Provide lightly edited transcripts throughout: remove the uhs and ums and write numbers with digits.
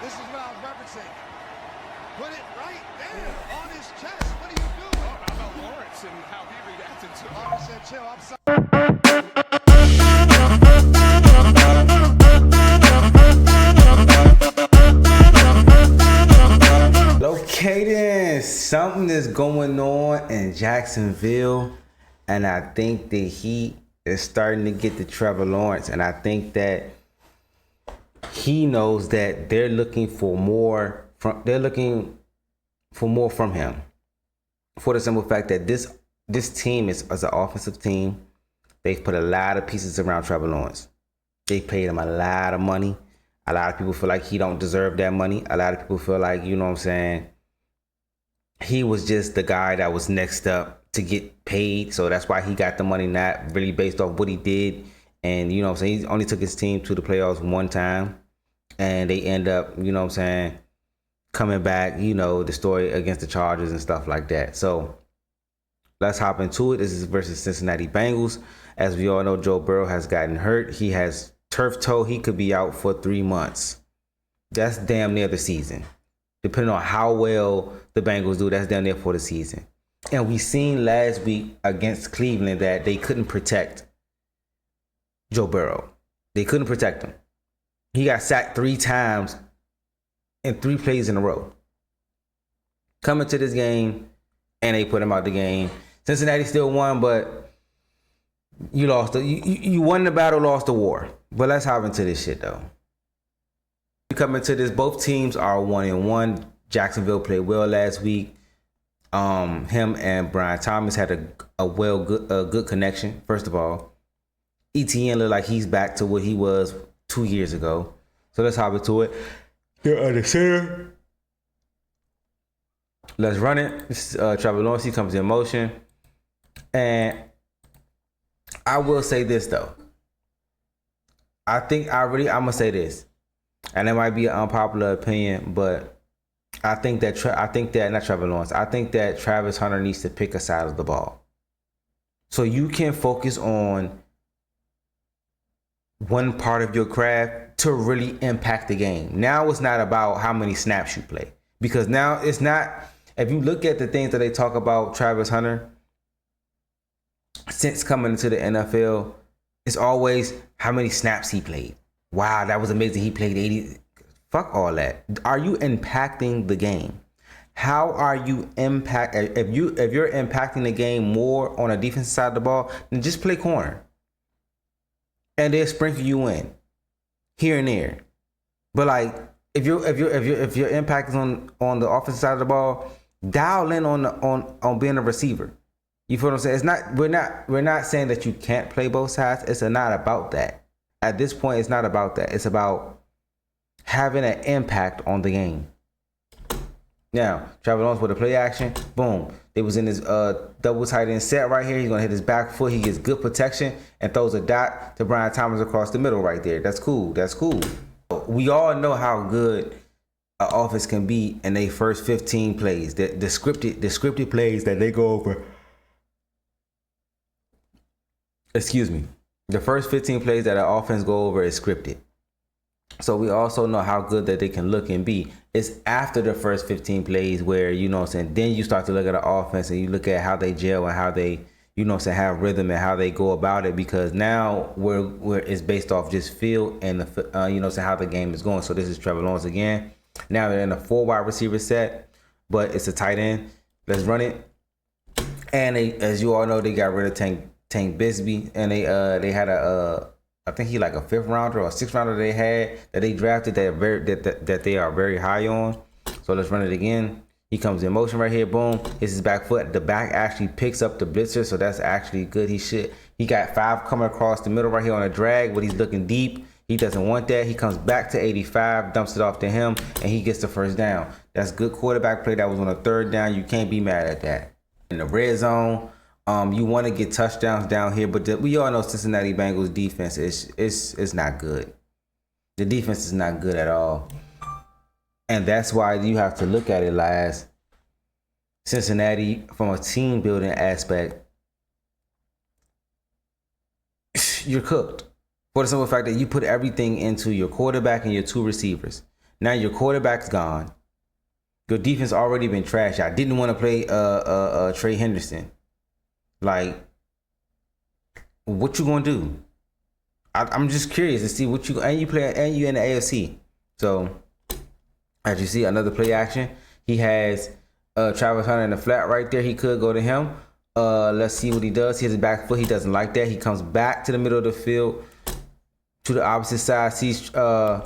This is what I was referencing. Put it right there on his chest. What are you doing? Oh, how about Lawrence and how he reacted to it? Lawrence said, chill, I'm sorry. Okay then, something is going on in Jacksonville, and I think the Heat is starting to get to Trevor Lawrence, and I think that he knows that they're looking for more from him. For the simple fact that this team is as an offensive team, they've put a lot of pieces around Trevor Lawrence. They paid him a lot of money. A lot of people feel like he don't deserve that money. A lot of people feel like, you know what I'm saying, he was just the guy that was next up to get paid. So that's why he got the money, not really based off what he did. And, you know what I'm saying, he only took his team to the playoffs one time. And they end up, you know what I'm saying, coming back, you know, the story against the Chargers and stuff like that. So let's hop into it. This is versus Cincinnati Bengals. As we all know, Joe Burrow has gotten hurt. He has turf toe. He could be out for 3 months. That's damn near the season. Depending on how well the Bengals do, that's damn near for the season. And we seen last week against Cleveland that they couldn't protect Joe Burrow. They couldn't protect him. He got sacked 3 times in 3 plays in a row. Coming to this game, and they put him out the game. Cincinnati still won, but you lost. You won the battle, lost the war. But let's hop into this shit though. Coming to this, both teams are 1-1. Jacksonville played well last week. Him and Brian Thomas had a good connection. First of all, ETN looked like he's back to what he was 2 years ago. So let's hop into it. They're under center. Let's run it. This is Trevor Lawrence. He comes in motion. And I will say this though. I'm gonna say this, and it might be an unpopular opinion, but I think that not Trevor Lawrence. I think that Travis Hunter needs to pick a side of the ball, so you can focus on one part of your craft to really impact the game. Now it's not about how many snaps you play, because now it's not. If you look at the things that they talk about Travis Hunter since coming into the NFL, it's always how many snaps he played. Wow, that was amazing. He played 80. Fuck all that. Are you impacting the game? How are you if you're impacting the game more on a defensive side of the ball, then just play corner. And they'll sprinkle you in here and there. But like if your impact is on the offensive side of the ball, dial in on being a receiver. You feel what I'm saying? It's not. We're not saying that you can't play both sides. It's not about that. At this point, it's not about that. It's about having an impact on the game. Now, Trevor Lawrence with a play action. Boom. They was in his double tight end set right here. He's gonna hit his back foot. He gets good protection and throws a dot to Brian Thomas across the middle right there. That's cool. That's cool. We all know how good an offense can be in their first 15 plays. The scripted plays that they go over. Excuse me. The first 15 plays that an offense go over is scripted. So we also know how good that they can look and be. It's after the first 15 plays where, you know what I'm saying, then you start to look at the offense and you look at how they gel and how they, you know what I'm saying, have rhythm and how they go about it, because now we're it's based off just feel and the you know what I'm saying, how the game is going. So this is Trevor Lawrence again. Now they're in a 4 wide receiver set, but it's a tight end. Let's run it. And they, as you all know, they got rid of Tank Bisbee, and they had I think he like a 5th rounder or a 6th rounder they had that they drafted that they are very high on. So let's run it again. He comes in motion right here. Boom. Hits his back foot. The back actually picks up the blitzer, so that's actually good. He got 5 coming across the middle right here on a drag, but he's looking deep. He doesn't want that. He comes back to 85, dumps it off to him, and he gets the first down. That's good quarterback play. That was on a 3rd down. You can't be mad at that. In the red zone, you want to get touchdowns down here, but we all know Cincinnati Bengals defense is not good. The defense is not good at all. And that's why you have to look at it as Cincinnati, from a team building aspect, you're cooked. For the simple fact that you put everything into your quarterback and your 2 receivers. Now your quarterback's gone. Your defense already been trashed. I didn't want to play Trey Henderson. Like, what you gonna do? I'm just curious to see what you and you in the AFC. So as you see, another play action. He has Travis Hunter in the flat right there. He could go to him. Let's see what he does. He has his back foot. He doesn't like that. He comes back to the middle of the field to the opposite side. Sees I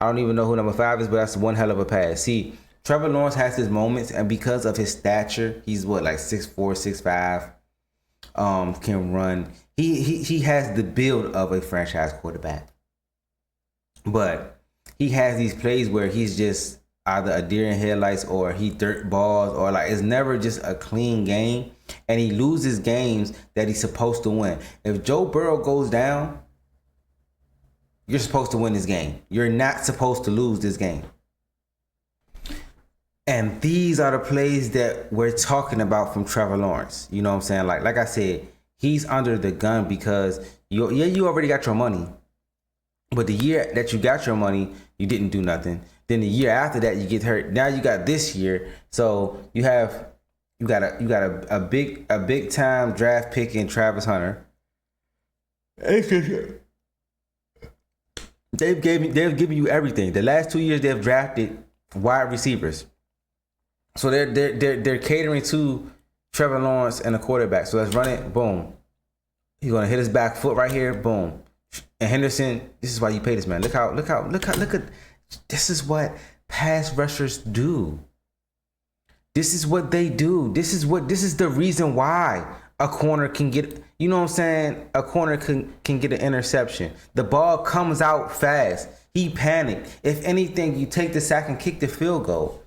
don't even know who number 5 is, but that's one hell of a pass. See, Trevor Lawrence has his moments, and because of his stature, he's like 6'4", 6'5", can run. He has the build of a franchise quarterback. But he has these plays where he's just either a deer in headlights or he dirt balls, or like it's never just a clean game, and he loses games that he's supposed to win. If Joe Burrow goes down, you're supposed to win this game. You're not supposed to lose this game. And these are the plays that we're talking about from Trevor Lawrence. You know what I'm saying? Like I said, he's under the gun because you already got your money. But the year that you got your money, you didn't do nothing. Then the year after that, you get hurt. Now you got this year, so you got a big time draft pick in Travis Hunter. They've given you everything. The last 2 years they've drafted wide receivers, so they're catering to Trevor Lawrence and the quarterback. So let's run it. Boom. He's gonna hit his back foot right here. Boom. And Henderson, this is why you pay this man. Look at this is what pass rushers do. This is what they do. This is the reason why a corner can get, you know what I'm saying? A corner can get an interception. The ball comes out fast. He panicked. If anything, you take the sack and kick the field goal.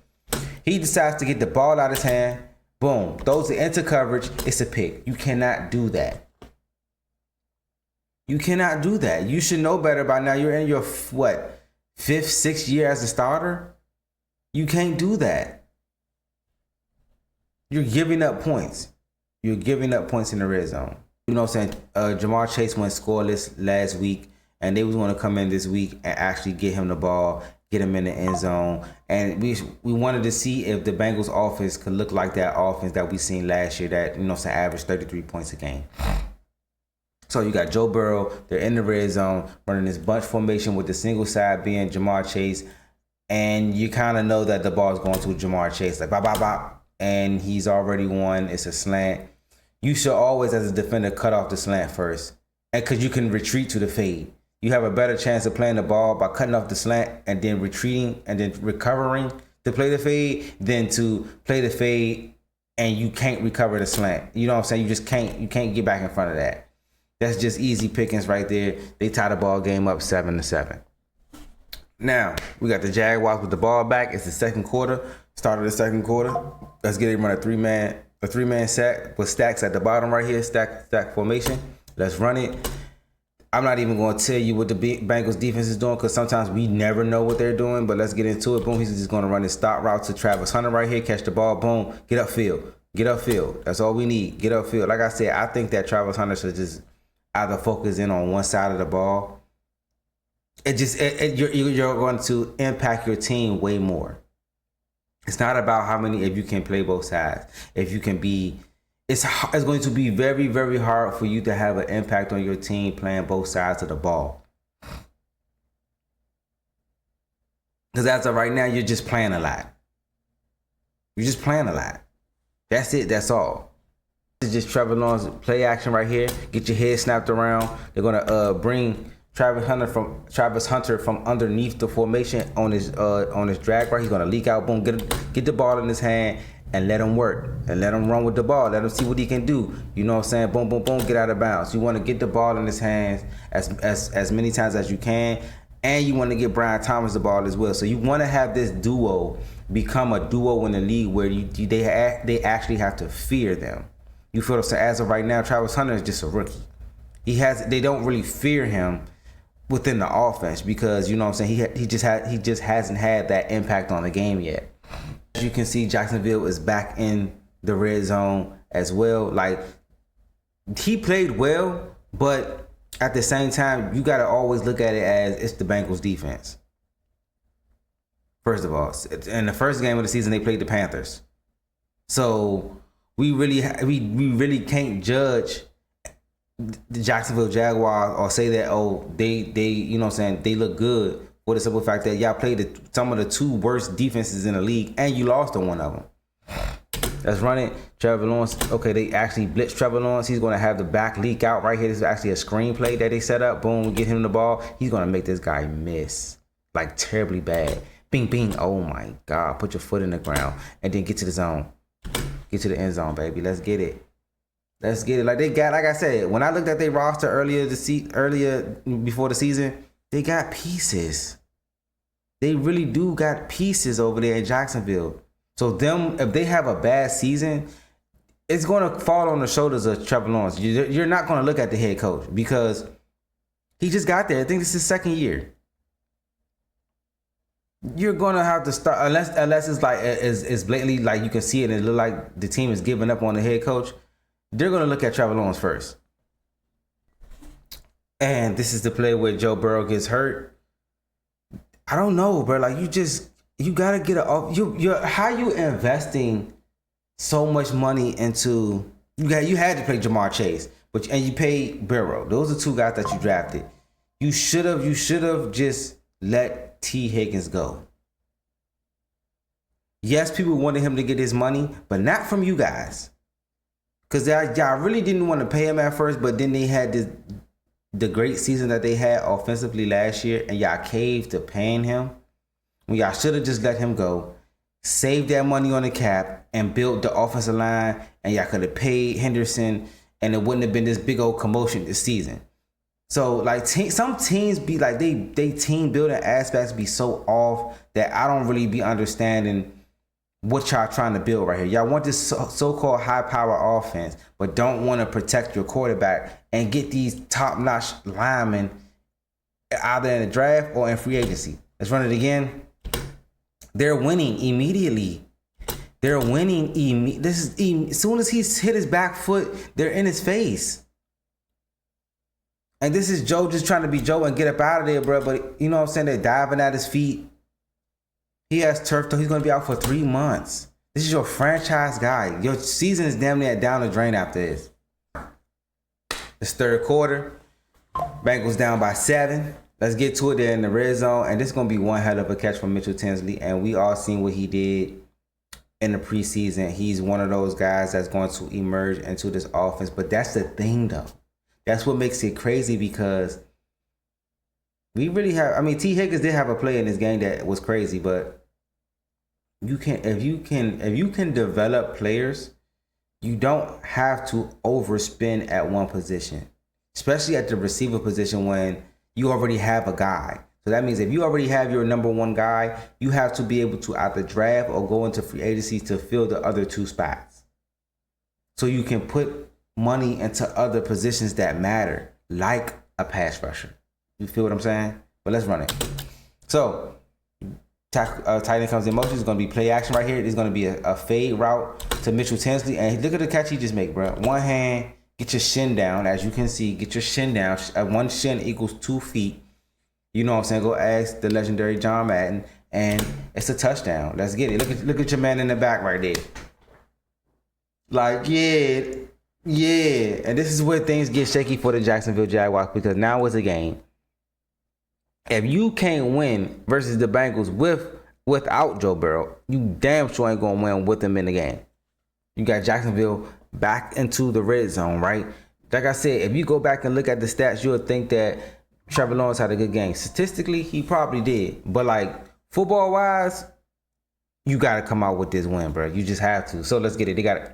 He decides to get the ball out of his hand. Boom. Throws it into coverage. It's a pick. You cannot do that. You cannot do that. You should know better by now. You're in your, 5th, 6th year as a starter? You can't do that. You're giving up points. You're giving up points in the red zone. You know what I'm saying? Jamar Chase went scoreless last week, and they was going to come in this week and actually get him the ball, get him in the end zone. And we wanted to see if the Bengals offense could look like that offense that we seen last year that, you know what I'm saying, averaged 33 points a game. So you got Joe Burrow, they're in the red zone, running this bunch formation with the single side being Jamar Chase. And you kind of know that the ball is going to Jamar Chase, like bop, bop, bop. And he's already won. It's a slant. You should always, as a defender, cut off the slant first. And because you can retreat to the fade. You have a better chance of playing the ball by cutting off the slant and then retreating and then recovering to play the fade than to play the fade and you can't recover the slant. You know what I'm saying? You can't get back in front of that. That's just easy pickings right there. They tie the ball game up 7-7. Now, we got the Jaguars with the ball back. It's the second quarter. Start of the second quarter. Let's get it run a three-man sack with stacks at the bottom right here. Stack formation. Let's run it. I'm not even going to tell you what the Bengals defense is doing because sometimes we never know what they're doing, but let's get into it. Boom, he's just going to run his stop route to Travis Hunter right here. Catch the ball. Boom. Get upfield. Get upfield. That's all we need. Get upfield. Like I said, I think that Travis Hunter should just either focus in on one side of the ball. You're going to impact your team way more. It's not about how many, if you can play both sides. If you can be, it's going to be very, very hard for you to have an impact on your team playing both sides of the ball. Because as of right now, you're just playing a lot. You're just playing a lot. That's it. That's all. This is just Trevor Lawrence play action right here. Get your head snapped around. They're gonna bring Travis Hunter from underneath the formation on his drag right. He's gonna leak out. Boom. Get the ball in his hand and let him work and let him run with the ball. Let him see what he can do. You know what I'm saying? Boom, boom, boom. Get out of bounds. You want to get the ball in his hands as many times as you can, and you want to get Brian Thomas the ball as well. So you want to have this duo become a duo in the league where they actually have to fear them. You feel so as of right now, Travis Hunter is just a rookie. They don't really fear him within the offense because you know what I'm saying. He just hasn't had that impact on the game yet. As you can see, Jacksonville is back in the red zone as well. Like he played well, but at the same time, you got to always look at it as it's the Bengals defense. First of all, in the first game of the season, they played the Panthers. So we really can't judge the Jacksonville Jaguars or say that they you know what I'm saying, they look good for the simple fact that y'all played some of the two worst defenses in the league and you lost to one of them. Let's run it. Trevor Lawrence. Okay, they actually blitzed Trevor Lawrence. He's going to have the back leak out right here. This is actually a screenplay that they set up. Boom, get him the ball. He's going to make this guy miss like terribly bad. Bing, bing. Oh my God. Put your foot in the ground and then get to the zone. Get to the end zone, baby. Let's get it. Let's get it. Like I said, when I looked at their roster earlier before the season, they got pieces. They really do got pieces over there in Jacksonville. So if they have a bad season, it's going to fall on the shoulders of Trevor Lawrence. You're not going to look at the head coach because he just got there. I think this is his second year. You're going to have to start, unless it's like it's blatantly like you can see it and it look like the team is giving up on the head coach. They're going to look at Trevor Lawrence first. And this is the play where Joe Burrow gets hurt. I don't know, bro. Like you gotta get how you investing so much money into you had to play Jamar Chase, and you paid Burrow. Those are two guys that you drafted. You should have just let T. Higgins go. Yes, people wanted him to get his money, but not from you guys. Because y'all really didn't want to pay him at first, but then they had the great season that they had offensively last year, and y'all caved to paying him. When y'all should have just let him go, saved that money on the cap, and built the offensive line, and y'all could have paid Henderson, and it wouldn't have been this big old commotion this season. So, like, some teams be like, they team building aspects be so off that I don't really be understanding what y'all trying to build right here. Y'all want this so-called high-power offense, but don't want to protect your quarterback and get these top-notch linemen either in the draft or in free agency. Let's run it again. They're winning immediately. They're winning. As soon as he's hit his back foot, they're in his face. And this is Joe just trying to be Joe and get up out of there, bro. But you know what I'm saying? They're diving at his feet. He has turf toe. He's going to be out for 3 months. This is your franchise guy. Your season is damn near down the drain after this. It's third quarter. Bengals down by 7. Let's get to it there in the red zone. And this is going to be one hell of a catch from Mitchell Tinsley. And we all seen what he did in the preseason. He's one of those guys that's going to emerge into this offense. But that's the thing, though. That's what makes it crazy because we really have... I mean, T. Higgins did have a play in this game that was crazy. But if you can develop players, you don't have to overspend at one position. Especially at the receiver position when you already have a guy. So that means if you already have your number one guy, you have to be able to either draft or go into free agency to fill the other 2 spots. So you can put money into other positions that matter, like a pass rusher. You feel what I'm saying? But let's run it. So, tight end comes in motion. It's going to be play action right here. It's going to be a fade route to Mitchell Tinsley. And look at the catch he just made, bro. One hand. Get your shin down, as you can see. Get your shin down. One shin equals 2 feet. You know what I'm saying? Go ask the legendary John Madden, and it's a touchdown. Let's get it. Look at your man in the back right there. Like, yeah. And this is where things get shaky for the Jacksonville Jaguars because now it's a game. If you can't win versus the Bengals without Joe Burrow, you damn sure ain't gonna win with him in the game. You got Jacksonville back into the red zone, right? Like I said, if you go back and look at the stats, you'll think that Trevor Lawrence had a good game. Statistically, he probably did. But like football-wise, you got to come out with this win, bro. You just have to. So let's get it. They got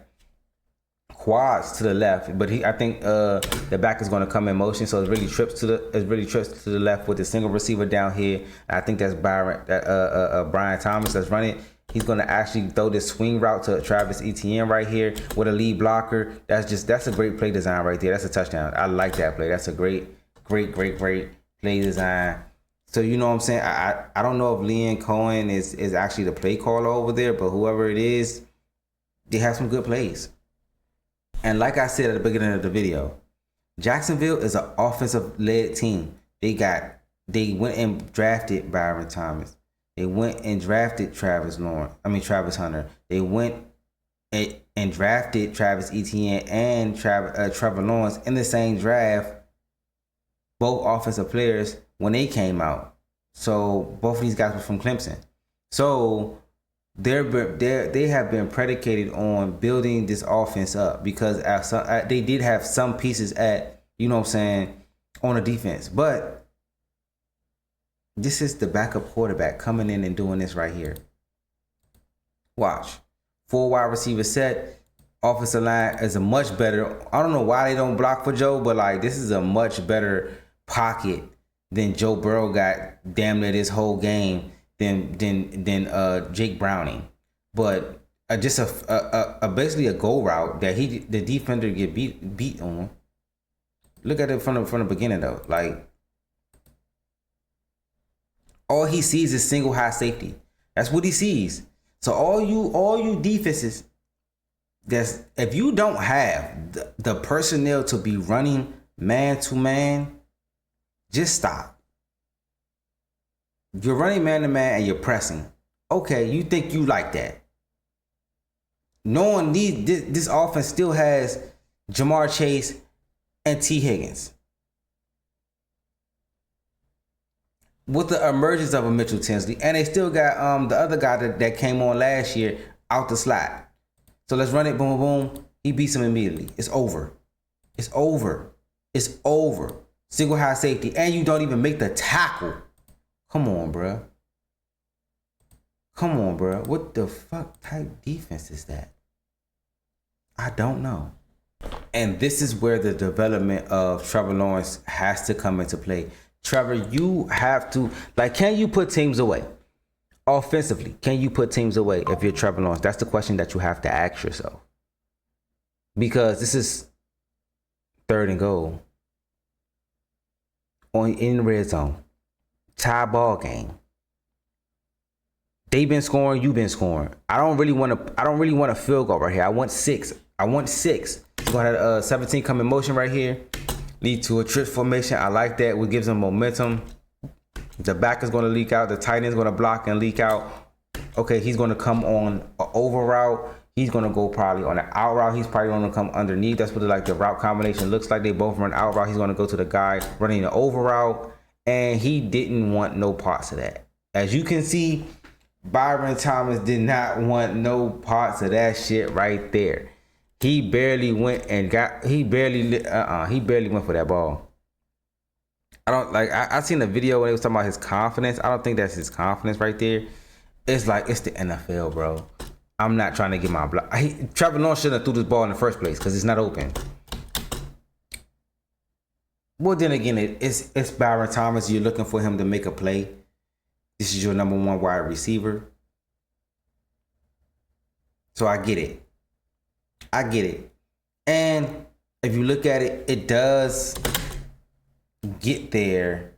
quads to the left, but I think the back is going to come in motion. So it's really trips to the left with the single receiver down here. I think that's Brian Thomas that's running. He's going to actually throw this swing route to Travis Etienne right here with a lead blocker. That's a great play design right there. That's a touchdown. I like that play. That's a great play design. So you know what I'm saying? I don't know if Leon Cohen is actually the play caller over there, but whoever it is, they have some good plays. And like I said at the beginning of the video, Jacksonville is an offensive-led team. They went and drafted Byron Thomas. They went and drafted Travis Hunter. They went and drafted Travis Etienne and Trevor Lawrence in the same draft. Both offensive players when they came out. So both of these guys were from Clemson. So they have been predicated on building this offense up because they did have some pieces at, you know what I'm saying, on the defense. But this is the backup quarterback coming in and doing this right here. Watch. 4 wide receiver set. Offensive line is a much better. I don't know why they don't block for Joe, but like this is a much better pocket than Joe Burrow got damn near this whole game than Jake Browning. But just a basically a go route that the defender get beat on. Look at it from the beginning though. Like all he sees is single high safety. That's what he sees. So all you defenses, if you don't have the personnel to be running man to man, just stop. You're running man to man and you're pressing. Okay, you think you like that. Knowing this offense still has Jamar Chase and T. Higgins. With the emergence of a Mitchell Tinsley. And they still got the other guy that came on last year out the slot. So let's run it, boom, boom. He beats him immediately. It's over. It's over. It's over. Single high safety. And you don't even make the tackle. Come on, bruh. Come on, bruh. What the fuck type defense is that? I don't know. And this is where the development of Trevor Lawrence has to come into play. Trevor, you have to, like, can you put teams away? Offensively, can you put teams away if you're Trevor Lawrence? That's the question that you have to ask yourself. Because this is 3rd and goal. In the red zone. Tie ball game. They've been scoring, you've been scoring. I don't really want a field goal right here. I want 6. Go ahead, 17 come in motion right here. Lead to a trick formation. I like that. What gives them momentum. The back is going to leak out. The tight end is going to block and leak out. Okay, he's going to come on an over route. He's going to go probably on an out route. He's probably going to come underneath. That's what the route combination looks like. They both run out route. He's going to go to the guy running the over route. And he didn't want no parts of that. As you can see, Byron Thomas did not want no parts of that shit right there. He barely went and he barely went for that ball. I seen a video when they was talking about his confidence. I don't think that's his confidence right there. It's like, it's the NFL, bro. I'm not trying to get my block. Trevor Lawrence shouldn't have threw this ball in the first place because it's not open. Well, then again, it's Byron Thomas. You're looking for him to make a play. This is your number 1 wide receiver. So I get it. And if you look at it, it does get there.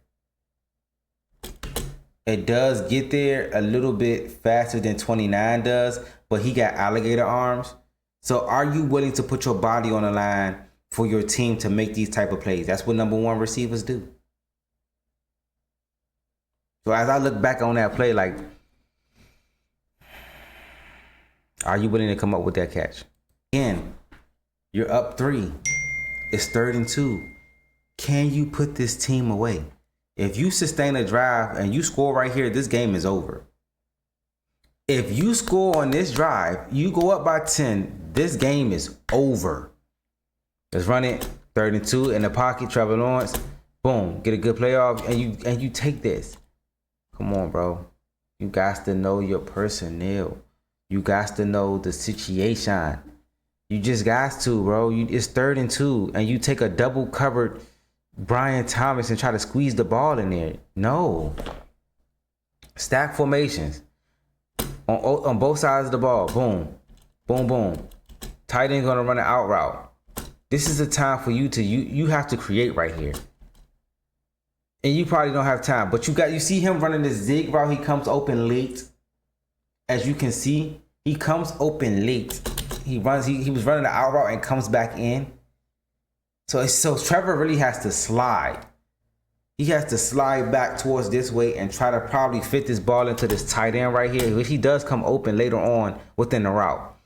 It does get there a little bit faster than 29 does, but he got alligator arms. So are you willing to put your body on the line for your team to make these type of plays? That's what number 1 receivers do. So as I look back on that play, like, are you willing to come up with that catch? Again, you're up 3. It's 3rd and 2. Can you put this team away? If you sustain a drive and you score right here, this game is over. If you score on this drive, you go up by 10, this game is over. Let's run it. 3rd and 2 in the pocket, Trevor Lawrence. Boom, get a good playoff, and you take this. Come on, bro. You got to know your personnel. You got to know the situation. You just got to, bro. It's 3rd and 2, and you take a double covered Brian Thomas and try to squeeze the ball in there. No. Stack formations on both sides of the ball. Boom, boom, boom. Tight end gonna run an out route. This is the time for you to you have to create right here. And you probably don't have time, but you see him running this zig route. He comes open late. As you can see, he comes open late. He was running the out route and comes back in. So Trevor really has to slide. He has to slide back towards this way and try to probably fit this ball into this tight end right here, which he does come open later on within the route.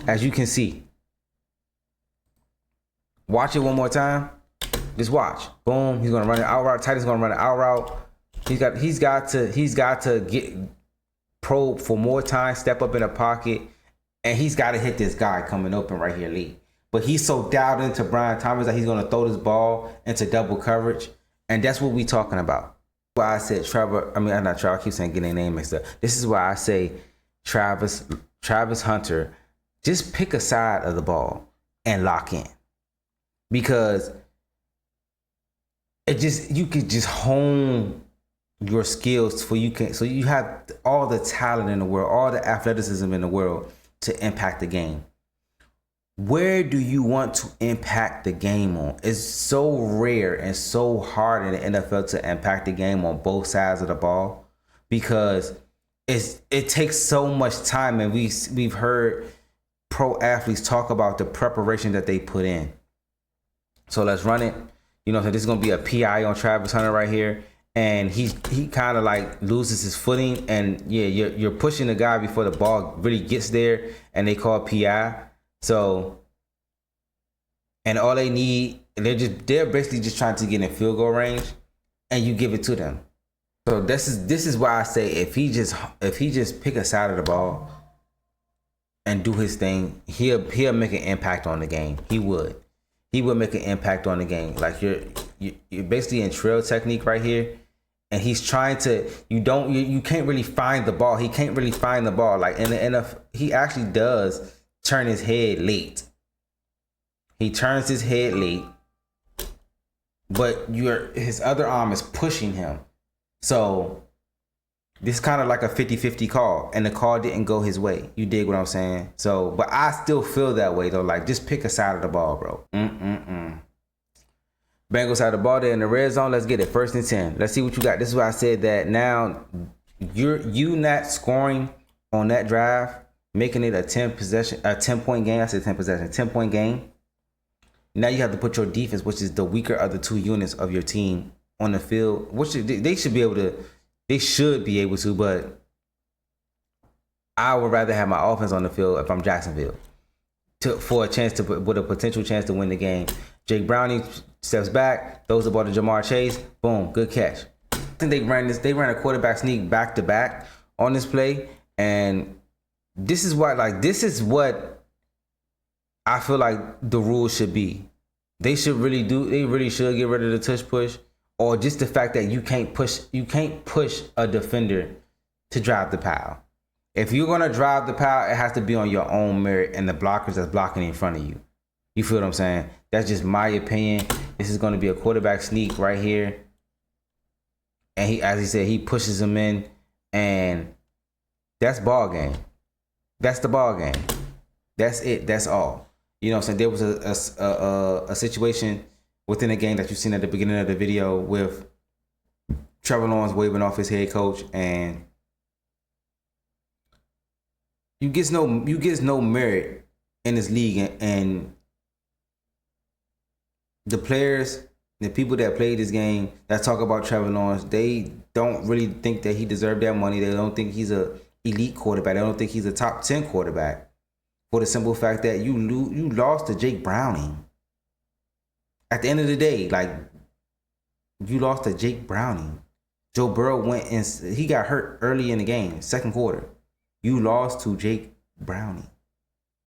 As you can see. Watch it one more time. Just watch. Boom. He's gonna run an out route. Tight end's gonna run an out route. He's got to get probe for more time, step up in the pocket, and he's got to hit this guy coming open right here, Lee. But he's so dialed into Brian Thomas that he's gonna throw this ball into double coverage. And that's what we talking about. Why I said I'm not Trevor, I keep saying getting their name mixed up. This is why I say Travis Hunter, just pick a side of the ball and lock in. Because you could just hone your skills so you have all the talent in the world, all the athleticism in the world to impact the game. Where do you want to impact the game on? It's so rare and so hard in the NFL to impact the game on both sides of the ball because it takes so much time, and we've heard pro athletes talk about the preparation that they put in. So let's run it. You know, so this is gonna be a PI on Travis Hunter right here, and he kind of like loses his footing, and yeah, you're pushing the guy before the ball really gets there, and they call PI. So, and all they need, they're basically just trying to get in field goal range, and you give it to them. So this is why I say if he just pick a side of the ball and do his thing, he'll make an impact on the game. He would make an impact on the game. Like you're basically in trail technique right here, and he's trying to. You can't really find the ball. He can't really find the ball. Like in the NFL, he actually does turn his head late. He turns his head late, but his other arm is pushing him. So this is kind of like a 50-50 call, and the call didn't go his way. You dig what I'm saying? So, but I still feel that way though. Like, just pick a side of the ball, bro. Bengals have the ball there in the red zone. Let's get it. 1st and 10. Let's see what you got. This is why I said that now you not scoring on that drive, making it a 10-point game. I said 10 possession, 10-point game. Now you have to put your defense, which is the weaker of the two units of your team, on the field. Which they should be able to, but I would rather have my offense on the field if I'm Jacksonville for a chance with a potential chance to win the game. Jake Browning steps back, throws the ball to Jamar Chase. Boom, good catch. I think they ran a quarterback sneak back to back on this play, and this is what I feel like the rules should be. They really should get rid of the tush push, or just the fact that you can't push a defender to drive the pile. If you're gonna drive the pile, it has to be on your own merit and the blockers that's blocking in front of you. You feel what I'm saying? That's just my opinion. This is gonna be a quarterback sneak right here. And as he said, he pushes him in, and that's ball game. That's the ball game. That's it. That's all. You know what I'm saying? There was a situation within the game that you've seen at the beginning of the video with Trevor Lawrence waving off his head coach, and you get no merit in this league, and the players, the people that played this game that talk about Trevor Lawrence, they don't really think that he deserved that money. They don't think he's a elite quarterback. They don't think he's a top 10 quarterback, for the simple fact that you lost to Jake Browning. At the end of the day, like, you lost to Jake Browning. Joe Burrow he got hurt early in the game, second quarter. You lost to Jake Browning.